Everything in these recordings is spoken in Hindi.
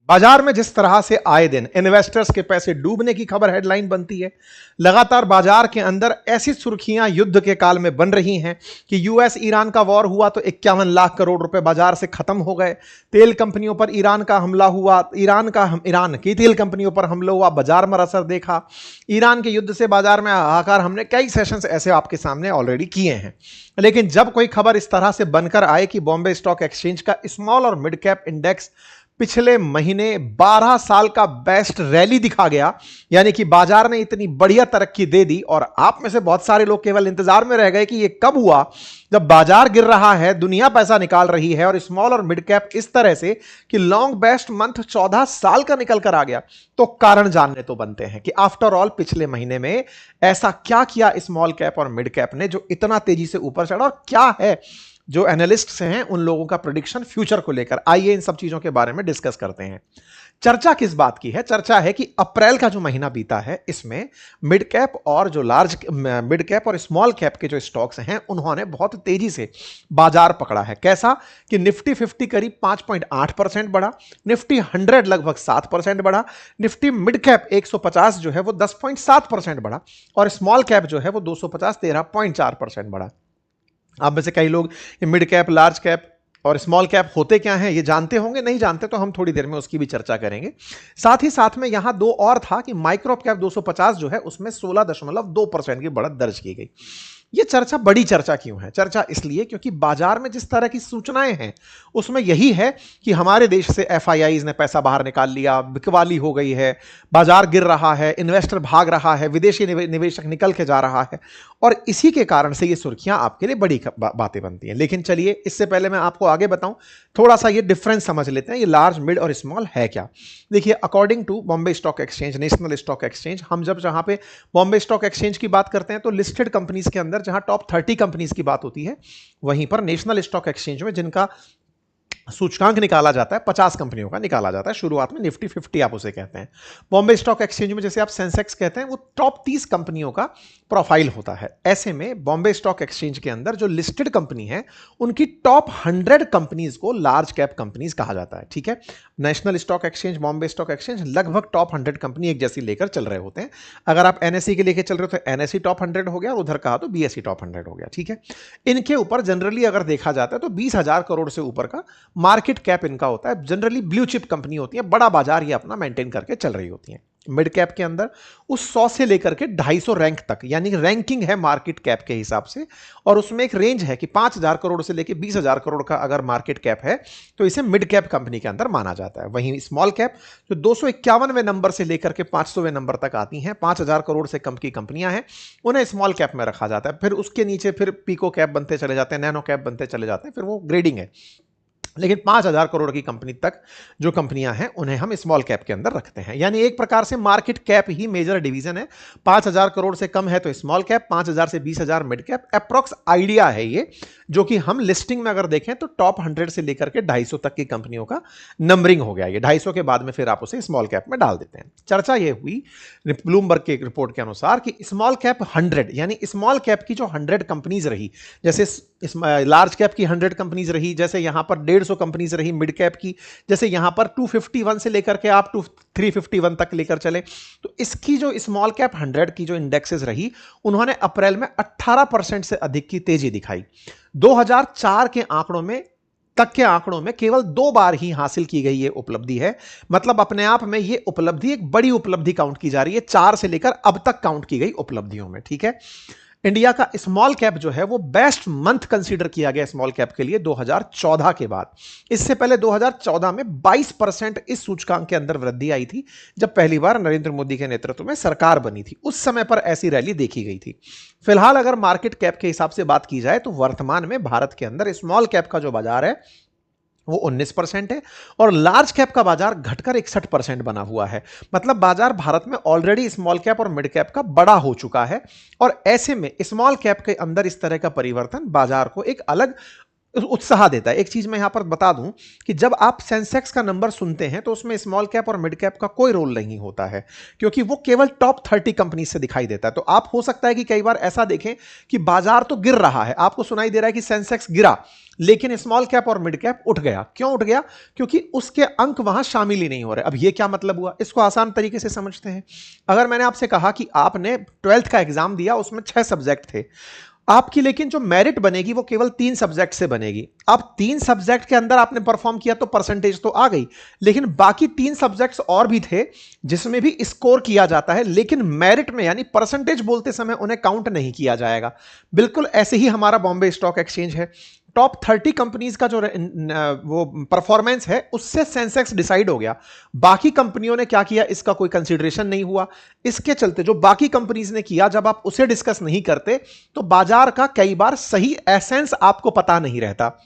बाजार में जिस तरह से आए दिन इन्वेस्टर्स के पैसे डूबने की खबर हेडलाइन बनती है, लगातार बाजार के अंदर ऐसी सुर्खियां युद्ध के काल में बन रही हैं कि यूएस ईरान का वॉर हुआ तो 51 लाख करोड़ रुपए बाजार से खत्म हो गए। तेल कंपनियों पर ईरान का हमला हुआ, ईरान की तेल कंपनियों पर हमला हुआ, बाजार में असर देखा। ईरान के युद्ध से बाजार में हाहाकार हमने कई सेशंस ऐसे आपके सामने ऑलरेडी किए हैं। लेकिन जब कोई खबर इस तरह से बनकर आए कि बॉम्बे स्टॉक एक्सचेंज का स्मॉल और मिड कैप इंडेक्स पिछले महीने 12 साल का बेस्ट रैली दिखा गया, यानी कि बाजार ने इतनी बढ़िया तरक्की दे दी और आप में से बहुत सारे लोग केवल इंतजार में रह गए कि यह कब हुआ जब बाजार गिर रहा है, दुनिया पैसा निकाल रही है और स्मॉल और मिड कैप इस तरह से कि लॉन्ग बेस्ट मंथ 14 साल का निकल कर आ गया। तो कारण जानने तो बनते हैं कि आफ्टर ऑल पिछले महीने में ऐसा क्या किया स्मॉल कैप और मिड कैप ने जो इतना तेजी से ऊपर चढ़ा, और क्या है जो एनालिस्ट्स हैं उन लोगों का प्रेडिक्शन फ्यूचर को लेकर। आइए इन सब चीजों के बारे में डिस्कस करते हैं। चर्चा किस बात की है? चर्चा है कि अप्रैल का जो महीना बीता है इसमें मिड कैप और स्मॉल कैप के जो स्टॉक्स हैं उन्होंने बहुत तेजी से बाजार पकड़ा है। कैसा कि निफ्टी 50 करीब 5.8% बढ़ा, निफ्टी 100 लगभग 7% बढ़ा, निफ्टी मिड कैप 150 जो है वो 10.7% बढ़ा और स्मॉल कैप जो है वो 250 13.4% बढ़ा। आप में से कई लोग ये मिड कैप, लार्ज कैप और स्मॉल कैप होते क्या हैं ये जानते होंगे, नहीं जानते तो हम थोड़ी देर में उसकी भी चर्चा करेंगे। साथ ही साथ में यहां दो और था कि माइक्रो कैप 250 जो है उसमें 16.2% की बढ़त दर्ज की गई। ये चर्चा बड़ी चर्चा क्यों है? चर्चा इसलिए क्योंकि बाजार में जिस तरह की सूचनाएं हैं उसमें यही है कि हमारे देश से एफआईआईज ने पैसा बाहर निकाल लिया, बिकवाली हो गई है, बाजार गिर रहा है, इन्वेस्टर भाग रहा है, विदेशी निवेशक निकल के जा रहा है और इसी के कारण से ये सुर्खियां आपके लिए बड़ी बातें बनती हैं। लेकिन चलिए इससे पहले मैं आपको आगे बताऊं, थोड़ा सा ये डिफरेंस समझ लेते हैं, ये लार्ज, मिड और स्मॉल है क्या। देखिए, according to Bombay stock exchange, national stock exchange, हम जहां पे बॉम्बे स्टॉक एक्सचेंज की बात करते हैं तो लिस्टेड कंपनीज के अंदर जहां टॉप 30 कंपनीज की बात होती है, वहीं पर नेशनल स्टॉक एक्सचेंज में जिनका सूचकांक निकाला जाता है 50 कंपनियों का निकाला जाता है। शुरुआत में निफ्टी 50 आप उसे कहते हैं। बॉम्बे स्टॉक एक्सचेंज में जैसे आप सेंसेक्स कहते हैं, वो टॉप 30 कंपनियों का प्रोफाइल होता है। ऐसे में बॉम्बे स्टॉक एक्सचेंज के अंदर जो लिस्टेड कंपनी है उनकी टॉप 100 कंपनीज को लार्ज कैप कंपनीज कहा जाता है। ठीक है, national stock exchange, Bombay stock exchange लगभग टॉप 100 कंपनी एक जैसी लेकर चल रहे होते हैं। अगर आप एनएसई के लेकर चल रहे हो तो एनएसई टॉप 100 हो गया और उधर कहा तो बीएसई टॉप 100 हो गया। ठीक है, इनके ऊपर जनरली अगर देखा जाता है तो 20,000 करोड़ से ऊपर का मार्केट कैप इनका होता है। जनरली ब्लू चिप कंपनी होती है, बड़ा बाजार ये अपना मेंटेन करके चल रही होती है। मिड कैप के अंदर उस 100 से लेकर के 250 रैंक तक, यानी रैंकिंग है मार्केट कैप के हिसाब से, और उसमें एक रेंज है कि 5,000 करोड़ से लेकर 20,000 करोड़ का अगर मार्केट कैप है तो इसे मिड कैप कंपनी के अंदर माना जाता है। वहीं स्मॉल कैप जो 251वें नंबर से लेकर के 500वें नंबर तक आती हैं, 5,000 करोड़ से कम की कंपनियां हैं, उन्हें स्मॉल कैप में रखा जाता है। फिर उसके नीचे फिर पीको कैप बनते चले जाते हैं, नैनो कैप बनते चले जाते हैं, फिर वो ग्रेडिंग है। लेकिन 5,000 करोड़ की कंपनी तक जो कंपनियां हैं उन्हें हम स्मॉल कैप के अंदर रखते हैं। यानी एक प्रकार से मार्केट कैप ही मेजर डिवीजन है। 5,000 करोड़ से कम है तो स्मॉल कैप, 5,000 से 20,000 मिड कैप। अप्रॉक्स आइडिया है ये, जो कि हम लिस्टिंग में अगर देखें तो टॉप 100 से लेकर के 250 तक की कंपनियों का नंबरिंग हो गया। ये 250 के बाद में फिर आप उसे स्मॉल कैप में डाल देते हैं। चर्चा ये हुई ब्लूमबर्ग के एक रिपोर्ट के अनुसार कि स्मॉल कैप 100, यानी स्मॉल कैप की जो 100 कंपनीज रही, जैसे लार्ज कैप की 100 कंपनीज रही, जैसे यहां पर 150 कंपनीज रही मिड कैप की, जैसे यहां पर 251 से लेकर के आप 351 तक लेकर चले, तो इसकी जो स्मॉल कैप 100 की जो इंडेक्सेस रही उन्होंने अप्रैल में 18% से अधिक की तेजी दिखाई। 2004 के आंकड़ों में केवल 2 बार ही हासिल की गई ये उपलब्धि है। मतलब अपने आप में ये उपलब्धि एक बड़ी उपलब्धि काउंट की जा रही है 4 से लेकर अब तक काउंट की गई उपलब्धियों में। ठीक है, इंडिया का स्मॉल कैप जो है वो बेस्ट मंथ कंसीडर किया गया स्मॉल कैप के लिए 2014 के बाद। इससे पहले 2014 में 22% इस सूचकांक के अंदर वृद्धि आई थी जब पहली बार नरेंद्र मोदी के नेतृत्व में सरकार बनी थी। उस समय पर ऐसी रैली देखी गई थी। फिलहाल अगर मार्केट कैप के हिसाब से बात की जाए तो वर्तमान में भारत के अंदर स्मॉल कैप का जो बाजार है वो 19% है और लार्ज कैप का बाजार घटकर 61% बना हुआ है। मतलब बाजार भारत में ऑलरेडी स्मॉल कैप और मिड कैप का बड़ा हो चुका है और ऐसे में स्मॉल कैप के अंदर इस तरह का परिवर्तन बाजार को एक अलग उत्साह देता है। एक चीज मैं यहां पर बता दूं कि जब आप सेंसेक्स का नंबर सुनते हैं तो उसमें स्मॉल कैप और मिड कैप का कोई रोल नहीं होता है, क्योंकि वो केवल टॉप 30 कंपनी से दिखाई देता है। तो आप हो सकता है कि कई बार ऐसा देखें कि बाजार तो गिर रहा है, आपको सुनाई दे रहा है कि सेंसेक्स गिरा, लेकिन स्मॉल कैप और मिड कैप उठ गया। क्यों उठ गया? क्योंकि उसके अंक वहां शामिल ही नहीं हो रहे। अब ये क्या मतलब हुआ, इसको आसान तरीके से समझते हैं। अगर मैंने आपसे कहा कि आपने 12th का एग्जाम दिया, उसमें 6 सब्जेक्ट थे आपकी, लेकिन जो मेरिट बनेगी वो केवल 3 सब्जेक्ट से बनेगी। अब 3 सब्जेक्ट के अंदर आपने परफॉर्म किया तो परसेंटेज तो आ गई, लेकिन बाकी 3 सब्जेक्ट्स और भी थे जिसमें भी स्कोर किया जाता है, लेकिन मेरिट में यानी परसेंटेज बोलते समय उन्हें काउंट नहीं किया जाएगा। बिल्कुल ऐसे ही हमारा बॉम्बे स्टॉक एक्सचेंज है। टॉप 30 कंपनीज का जो वो परफॉर्मेंस है उससे सेंसेक्स डिसाइड हो गया। बाकी कंपनियों ने क्या किया इसका कोई कंसीडरेशन नहीं हुआ। इसके चलते जो बाकी कंपनीज ने किया, जब आप उसे डिस्कस नहीं करते तो बाजार का कई बार सही एसेंस आपको पता नहीं रहता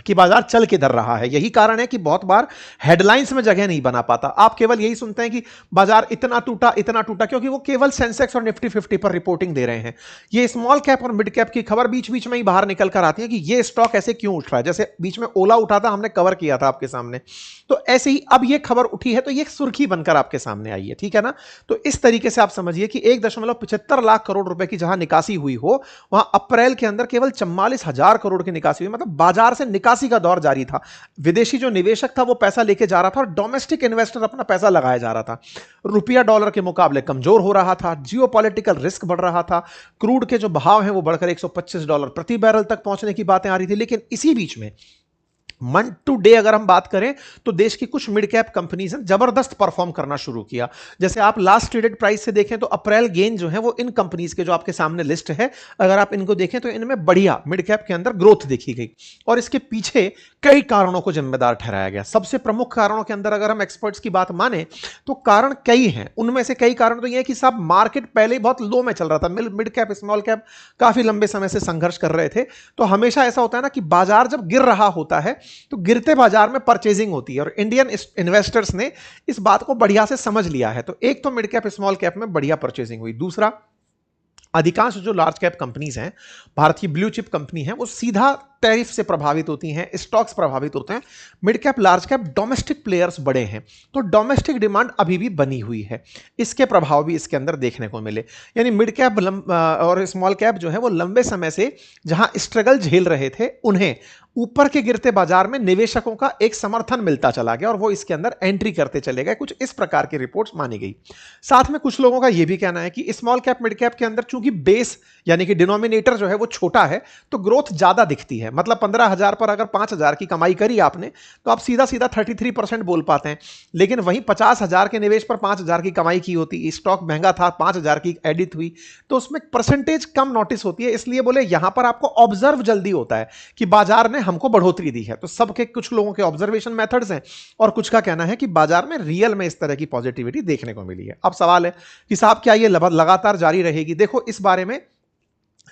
कि बाजार चल किधर रहा है। यही कारण है कि बहुत बार हेडलाइंस में जगह नहीं बना पाता। आप केवल यही सुनते हैं कि बाजार इतना टूटा, क्योंकि वो केवल सेंसेक्स और निफ्टी 50 पर रिपोर्टिंग दे रहे हैं। ये स्मॉल कैप और मिड कैप की खबर बीच बीच में ही बाहर निकल कर आती है कि ये स्टॉक ऐसे क्यों उठ रहा है। जैसे बीच में ओला उठा था, हमने कवर किया था आपके सामने, तो ऐसे ही अब ये खबर उठी है तो ये सुर्खी बनकर आपके सामने आई है, ठीक है ना। तो इस तरीके से आप समझिए कि 1.75 लाख करोड़ रुपए की जहां निकासी हुई हो, वहां अप्रैल के अंदर केवल 44,000 करोड़ की निकासी हुई। मतलब बाजार से निकासी का दौर जारी था। विदेशी जो निवेशक था वो पैसा लेके जा रहा था और डोमेस्टिक इन्वेस्टर अपना पैसा लगाया जा रहा था। रुपया डॉलर के मुकाबले कमजोर हो रहा था, जियोपॉलिटिकल रिस्क बढ़ रहा था, क्रूड के जो भाव हैं वो बढ़कर $125 प्रति बैरल तक पहुंचने की बातें आ रही थी। लेकिन इसी बीच में मंथ टू डे अगर हम बात करें तो देश की कुछ मिड कैप कंपनीज ने जबरदस्त परफॉर्म करना शुरू किया। जैसे आप लास्ट ट्रेडेड प्राइस से देखें तो अप्रैल गेन जो है वो इन कंपनीज के जो आपके सामने लिस्ट है, अगर आप इनको देखें तो इनमें बढ़िया मिड कैप के अंदर ग्रोथ देखी गई और इसके पीछे कई कारणों को जिम्मेदार ठहराया गया। सबसे प्रमुख कारणों के अंदर अगर हम एक्सपर्ट्स की बात माने तो कारण कई हैं। उनमें से कई कारण तो यह है कि सब मार्केट पहले ही बहुत लो में चल रहा था, मिड कैप स्मॉल कैप काफी लंबे समय से संघर्ष कर रहे थे। तो हमेशा ऐसा होता है ना कि बाजार जब गिर रहा होता है तो गिरते बाजार में परचेजिंग होती है और इंडियन इन्वेस्टर्स ने इस बात को बढ़िया से समझ लिया है। तो एक तो मिड कैप स्मॉल कैप में बढ़िया परचेजिंग हुई। दूसरा, अधिकांश जो लार्ज कैप कंपनीज हैं, भारत की ब्लू चिप कंपनी है, वो सीधा टैरिफ से प्रभावित होती हैं, स्टॉक्स प्रभावित होते हैं। Mid cap large cap domestic players बड़े हैं, तो डोमेस्टिक डिमांड अभी भी बनी हुई है। इसके प्रभाव भी इसके अंदर देखने को मिले। यानी मिड कैप और स्मॉल कैप जो है वो लंबे समय से जहां स्ट्रगल झेल रहे थे, उन्हें ऊपर के गिरते बाजार में निवेशकों का एक समर्थन मिलता चला गया और वो इसके अंदर एंट्री करते चले गए। कुछ इस प्रकार की रिपोर्ट्स मानी गई। साथ में कुछ लोगों का यह भी कहना है कि स्मॉल कैप मिड कैप के अंदर चूंकि बेस यानी कि डिनोमिनेटर जो है वो छोटा है, तो ग्रोथ ज्यादा दिखती है। मतलब 15,000 पर अगर 5,000 की कमाई करी आपने तो आप सीधा सीधा 33% बोल पाते हैं। लेकिन वहीं 50,000 के निवेश पर 5,000 की कमाई की होती, स्टॉक महंगा था, 5,000 की एडिट हुई, तो उसमें परसेंटेज कम नोटिस होती है। इसलिए बोले यहां पर आपको ऑब्जर्व जल्दी होता है कि बाजार ने हमको बढ़ोतरी दी है। तो सबके कुछ लोगों के ऑब्जर्वेशन मेथड्स हैं और कुछ का कहना है कि बाजार में रियल में इस तरह की पॉजिटिविटी देखने को मिली है। अब सवाल है कि साहब क्या ये लगातार जारी रहेगी? देखो, इस बारे में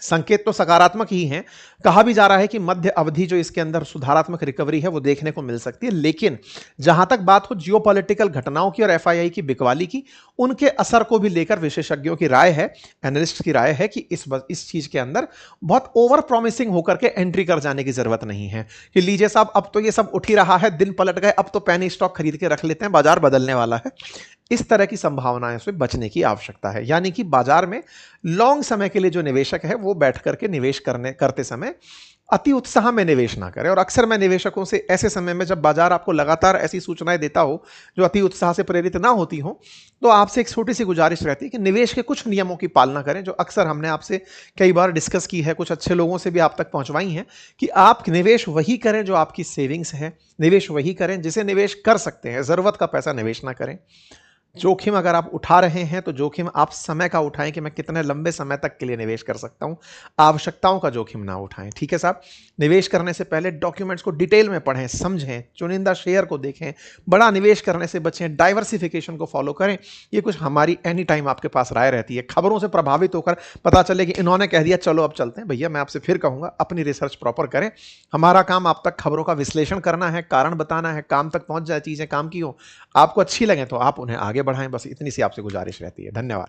संकेत तो सकारात्मक ही हैं। कहा भी जा रहा है कि मध्य अवधि जो इसके अंदर सुधारात्मक रिकवरी है वो देखने को मिल सकती है। लेकिन जहां तक बात हो जियोपॉलिटिकल घटनाओं की और एफआईआई की बिकवाली की, उनके असर को भी लेकर विशेषज्ञों की राय है, एनालिस्ट की राय है कि इस चीज के अंदर बहुत ओवर प्रॉमिसिंग होकर के एंट्री कर जाने की जरूरत नहीं है कि लीजिए साहब अब तो ये सब उठ ही रहा है, दिन पलट गए, अब तो पैनी स्टॉक खरीद के रख लेते हैं, बाजार बदलने वाला है। इस तरह की संभावनाएं से बचने की आवश्यकता है। यानी कि बाजार में लॉन्ग समय के लिए जो निवेशक है वो बैठ करके निवेश करते समय अति उत्साह में निवेश ना करें। और अक्सर मैं निवेशकों से ऐसे समय में जब बाजार आपको लगातार ऐसी सूचनाएं देता हो जो अति उत्साह से प्रेरित ना होती हो, तो आपसे एक छोटी सी गुजारिश रहती है कि निवेश के कुछ नियमों की पालना करें, जो अक्सर हमने आपसे कई बार डिस्कस की है, कुछ अच्छे लोगों से भी आप तक पहुंचवाई हैं कि आप निवेश वही करें जो आपकी सेविंग्स है, निवेश वही करें जिसे निवेश कर सकते हैं, जरूरत का पैसा निवेश ना करें। जोखिम अगर आप उठा रहे हैं तो जोखिम आप समय का उठाएं कि मैं कितने लंबे समय तक के लिए निवेश कर सकता हूं, आवश्यकताओं का जोखिम ना उठाएं। ठीक है साहब, निवेश करने से पहले डॉक्यूमेंट्स को डिटेल में पढ़ें, समझें, चुनिंदा शेयर को देखें, बड़ा निवेश करने से बचें, डाइवर्सिफिकेशन को फॉलो करें। ये कुछ हमारी एनी टाइम आपके पास राय रहती है। खबरों से प्रभावित होकर पता चले कि इन्होंने कह दिया चलो अब चलते हैं, भैया मैं आपसे फिर कहूंगा अपनी रिसर्च प्रॉपर करें। हमारा काम आप तक खबरों का विश्लेषण करना है, कारण बताना है, काम तक पहुंच जाए, चीजें काम की हो, आपको अच्छी लगे तो आप उन्हें आगे बढ़ाएं। बस इतनी सी आपसे गुजारिश रहती है। धन्यवाद।